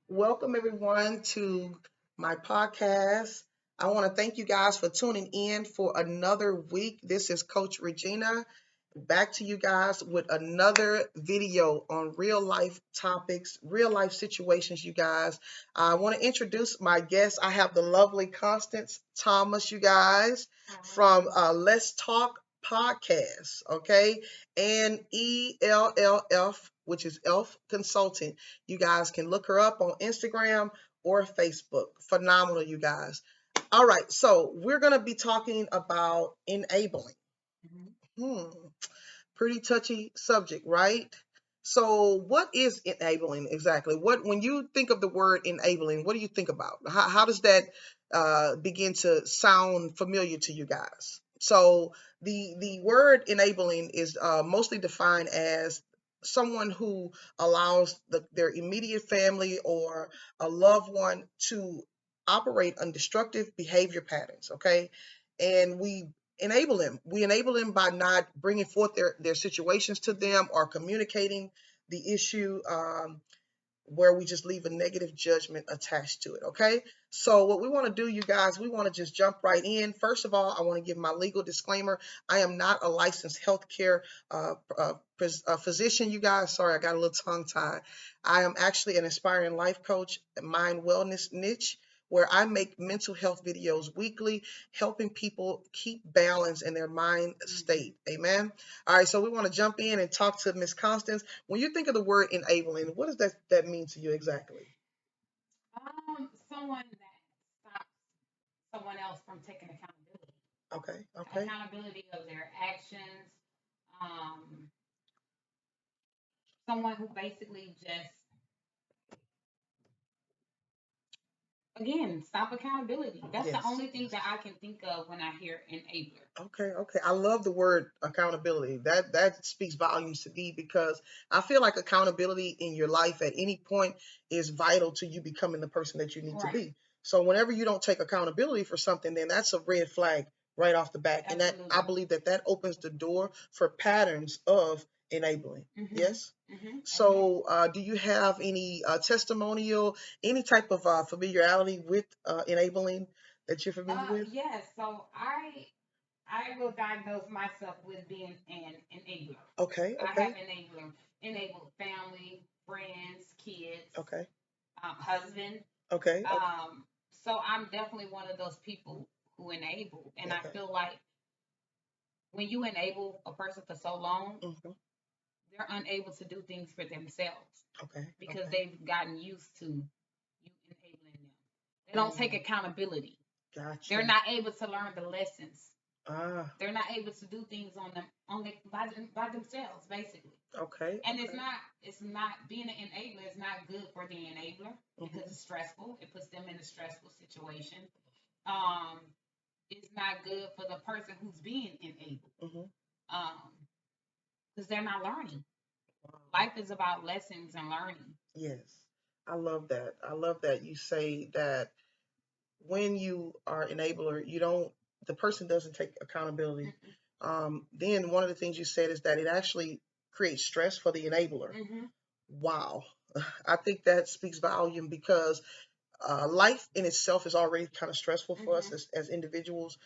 Welcome everyone to my podcast. I want to thank you guys for tuning in for another week. This is Coach Regina back to you guys with another video on real life topics, real life situations, you guys. I want to introduce my guest. I have the lovely Constance Thomas, you guys, from Let's Talk Podcast, okay? And ELLF, which is Elf Consulting. You guys can look her up on Instagram or Facebook. Phenomenal, you guys. All right, so we're going to be talking about enabling. Hmm, pretty touchy subject, right? So, what is enabling exactly? What when you think of the word enabling, what do you think about? How does that begin to sound familiar to you guys? So, the word enabling is mostly defined as someone who allows their immediate family or a loved one to operate on destructive behavior patterns. Okay, and we enable them by not bringing forth their situations to them or communicating the issue, where we just leave a negative judgment attached to it. Okay, so what we want to do, you guys, we want to just jump right in. First of all, I want to give my legal disclaimer. I am not a licensed healthcare physician, you guys. Sorry, I got a little tongue tied. I am actually an aspiring life coach, mind wellness niche, where I make mental health videos weekly, helping people keep balance in their mind state. Amen. All right, so we want to jump in and talk to Miss Constance. When you think of the word enabling, what does that mean to you exactly? Someone that stops someone else from taking Okay, okay. accountability of their actions. Um, Someone who basically just, again, stop accountability. That's the Yes. only thing that I can think of when I hear enabler. Okay, okay. I love the word accountability. That speaks volumes to me because I feel like accountability in your life at any point is vital to you becoming the person that you need to Right. be. So whenever you don't take accountability for something, then that's a red flag right off the bat. And that I Absolutely. believe that opens the door for patterns of enabling. Mm-hmm. Yes. Mm-hmm. So, do you have any testimonial, any type of familiarity with enabling that you're familiar with? Yes. So I will diagnose myself with being an enabler. Okay, I have okay, enabled family, friends, kids, okay, husband. okay, okay, Um, so I'm definitely one of those people who enable, and I okay. feel like when you enable a person for so long, Hmm. they're unable to do things for themselves Okay, because okay. they've gotten used to you enabling them. They don't take Mm, accountability. gotcha. They're not able to learn the lessons. Ah, They're not able to do things on them on the, by themselves, basically. okay, And okay. it's not being an enabler is not good for the enabler because Hmm. it's stressful. It puts them in a stressful situation. Um, it's not good for the person who's being enabled. Hmm. Um, because they're not learning. Wow. Life is about lessons and learning. Yes, I love that. I love that you say that when you are enabler, you don't, the person doesn't take accountability. Mm-mm. Then one of the things you said is that it actually creates stress for the enabler. Mm-hmm. Wow. I think that speaks volume because life in itself is already kind of stressful for us Mm-hmm. as individuals,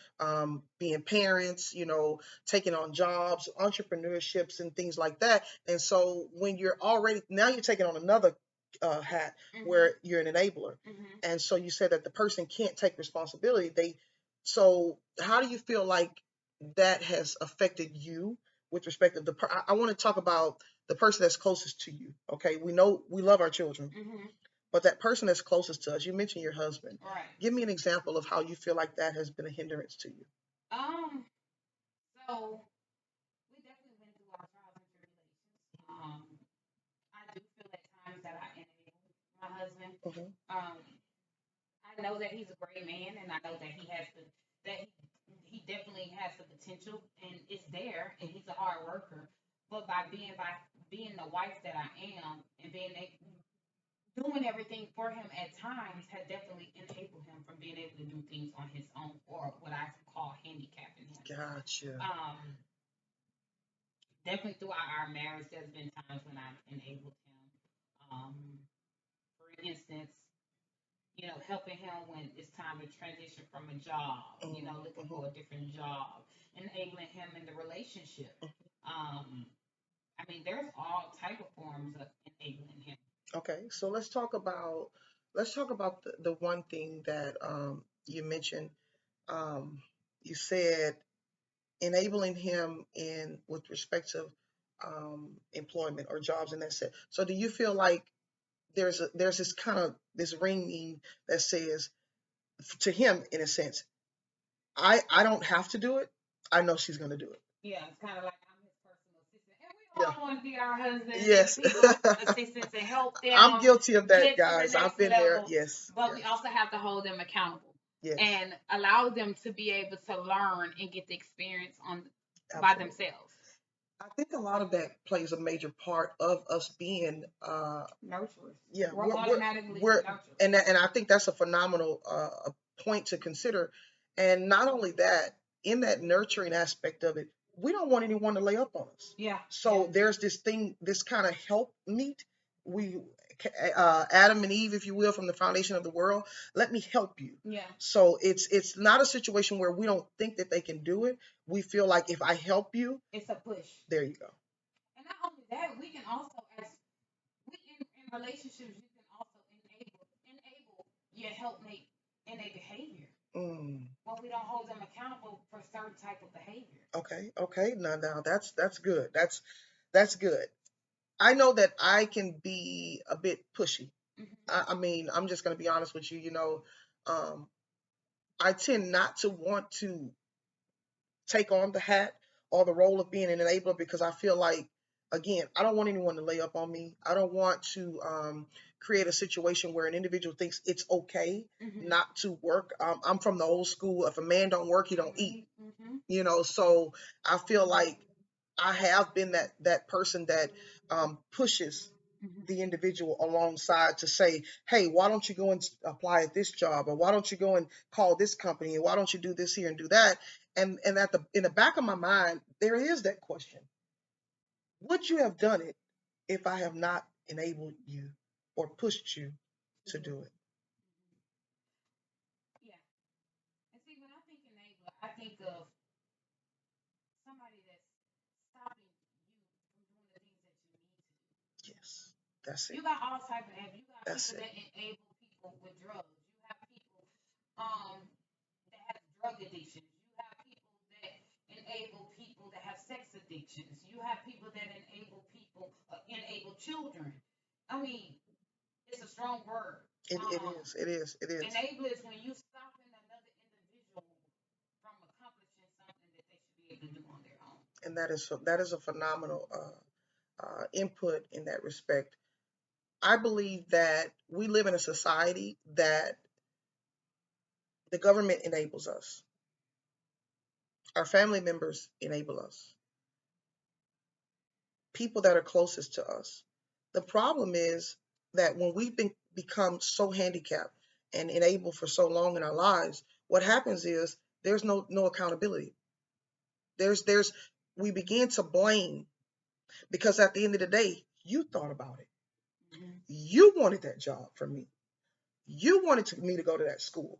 being parents, taking on jobs, entrepreneurships, and things like that. And so when you're already, now you're taking on another hat Mm-hmm. where you're an enabler. Mm-hmm. And so you said that the person can't take responsibility. So how do you feel like that has affected you with respect to I want to talk about the person that's closest to you. Okay. We know we love our children, Mm-hmm. but that person that's closest to us, you mentioned your husband. Right. Give me an example of how you feel like that has been a hindrance to you. Um. So we definitely went through our trials and tribulations. I do feel at times that I enable my husband. Hmm. Um. I know that he's a great man, and I know that that he definitely has the potential, and it's there, and he's a hard worker. But by being the wife that I am, and doing everything for him at times, had definitely enabled him from being able to do things on his own, or what I call handicapping him. Gotcha. Definitely throughout our marriage, there's been times when I've enabled him. Um, for instance, helping him when it's time to transition from a job, looking for a different job, enabling him in the relationship. Um, I mean, there's all type of forms of enabling him. Okay, so let's talk about the one thing that you mentioned. Um, you said enabling him in with respect to employment or jobs in that set. So do you feel like there's this kind of this ringing that says to him in a sense, I don't have to do it. I know she's gonna do it. Yeah, it's kind of like I'm his personal assistant, and we Yeah. all want to be our husbands Yes. and people assistants and help I'm them guilty of that, get to the guys. I've next been there. level. Yes. But we Yes. also have to hold them accountable Yes. and allow them to be able to learn and get the experience by Absolutely. themselves. I think a lot of that plays a major part of us being Nurturers. yeah, We're automatically we're nurturers. and I think that's a phenomenal point to consider. And not only that, in that nurturing aspect of it, we don't want anyone to lay up on us. Yeah. So Yeah. there's this thing, this kind of help meet. We Adam and Eve, if you will, from the foundation of the world. Let me help you. Yeah. So it's not a situation where we don't think that they can do it. We feel like if I help you, It's a push. there you go. And not only that, we can also, as we in relationships, you can also enable your helpmate in a behavior. But we don't hold them accountable for certain type of behavior. Okay, okay. Now that's good. That's good. I know that I can be a bit pushy. I mean, I'm just gonna be honest with you. Um, I tend not to want to take on the hat or the role of being an enabler because I feel like, again, I don't want anyone to lay up on me. I don't want to create a situation where an individual thinks it's okay not to work. I'm from the old school. If a man don't work, he don't eat. So I feel like I have been that person that pushes the individual alongside to say, hey, why don't you go and apply at this job, or why don't you go and call this company, and why don't you do this here and do that? And at the in the back of my mind, there is that question: would you have done it if I have not enabled you or pushed you to do it? Yeah. And see, when I think enabler, I think of somebody that's stopping you from doing the things that you need to do. Yes, that's it. You got all type of enablers. You got That's people it. that enable people with drugs. You have people that have drug addictions. You have people that enable people that have sex addictions. You have people that enable children. I mean, it's a strong word. It is. It is. It is. Enable is when you stopping another individual from accomplishing something that they should be able to do on their own. And that is a phenomenal input in that respect. I believe that we live in a society that the government enables us. Our family members enable us. People that are closest to us. The problem is that when we've become so handicapped and enabled for so long in our lives, what happens is there's no accountability. There's we begin to blame because at the end of the day, you thought about it. You wanted that job from me. You wanted me to go to that school.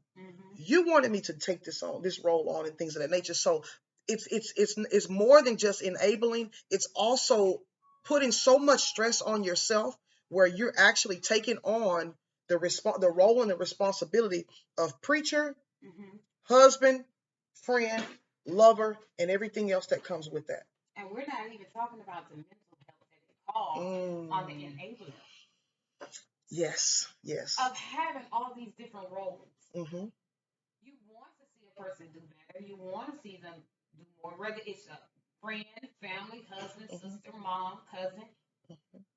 You wanted me to take this role on, and things of that nature. So it's more than just enabling. It's also putting so much stress on yourself where you're actually taking on the role and the responsibility of preacher, husband, friend, lover, and everything else that comes with that. And we're not even talking about the mental health that it calls on the enabler. Yes, yes. Of having all these different roles. You want to see a person do better. You want to see them do more, whether it's a friend, family, husband, sister, mom, cousin.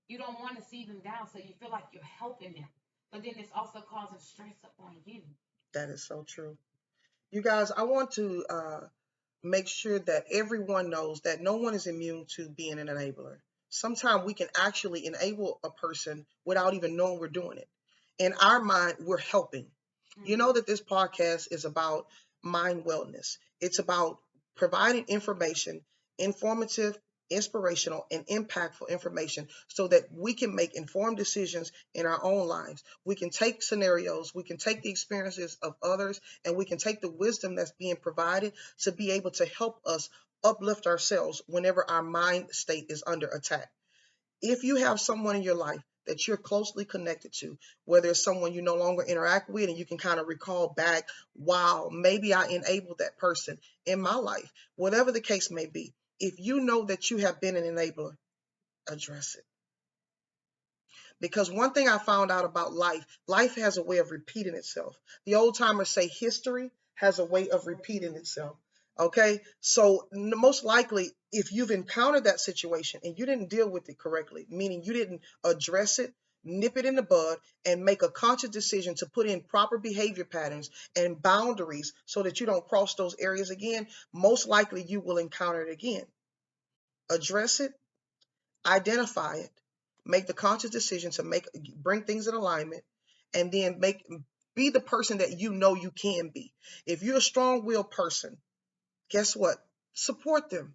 You don't want to see them down, so you feel like you're helping them. But then it's also causing stress upon you. That is so true. You guys, I want to make sure that everyone knows that no one is immune to being an enabler. Sometimes we can actually enable a person without even knowing we're doing it. In our mind, we're helping. You know that this podcast is about mind wellness. It's about providing information, informative inspirational, and impactful information so that we can make informed decisions in our own lives. We can take scenarios, we can take the experiences of others, and we can take the wisdom that's being provided to be able to help us uplift ourselves whenever our mind state is under attack. If you have someone in your life that you're closely connected to, whether it's someone you no longer interact with and you can kind of recall back, wow, maybe I enabled that person in my life, whatever the case may be, if you know that you have been an enabler, address it. Because one thing I found out about life, life has a way of repeating itself. The old timers say history has a way of repeating itself. Okay, so most likely, if you've encountered that situation and you didn't deal with it correctly, meaning you didn't address it, nip it in the bud, and make a conscious decision to put in proper behavior patterns and boundaries so that you don't cross those areas again, most likely you will encounter it again. Address it, identify it, make the conscious decision to bring things in alignment, and then be the person that you know you can be. If you're a strong-willed person, guess what? Support them.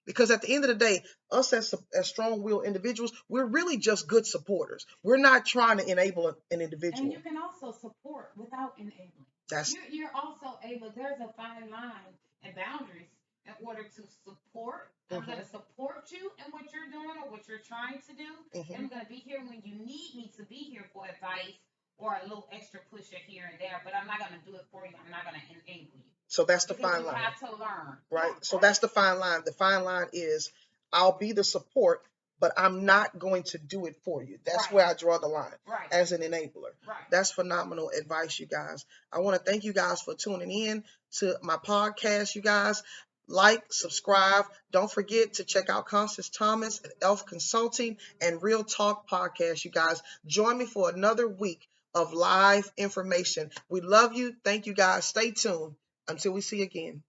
Because at the end of the day, us as strong-willed individuals, we're really just good supporters. We're not trying to enable an individual. And you can also support without enabling. That's You're also able, there's a fine line and boundaries in order to support. I'm going to support you in what you're doing or what you're trying to do. And I'm going to be here when you need me to be here for advice or a little extra push here and there, but I'm not going to do it for you. I'm not going to enable you. So that's the Because fine you line. have to learn. Right? Yeah, So right. that's the fine line. The fine line is I'll be the support, but I'm not going to do it for you. That's Right. where I draw the line Right. as an enabler. Right. That's phenomenal advice, you guys. I want to thank you guys for tuning in to my podcast, you guys. Like, subscribe. Don't forget to check out Constance Thomas at Elf Consulting and Real Talk Podcast, you guys. Join me for another week of live information. We love you. Thank you, guys. Stay tuned until we see you again.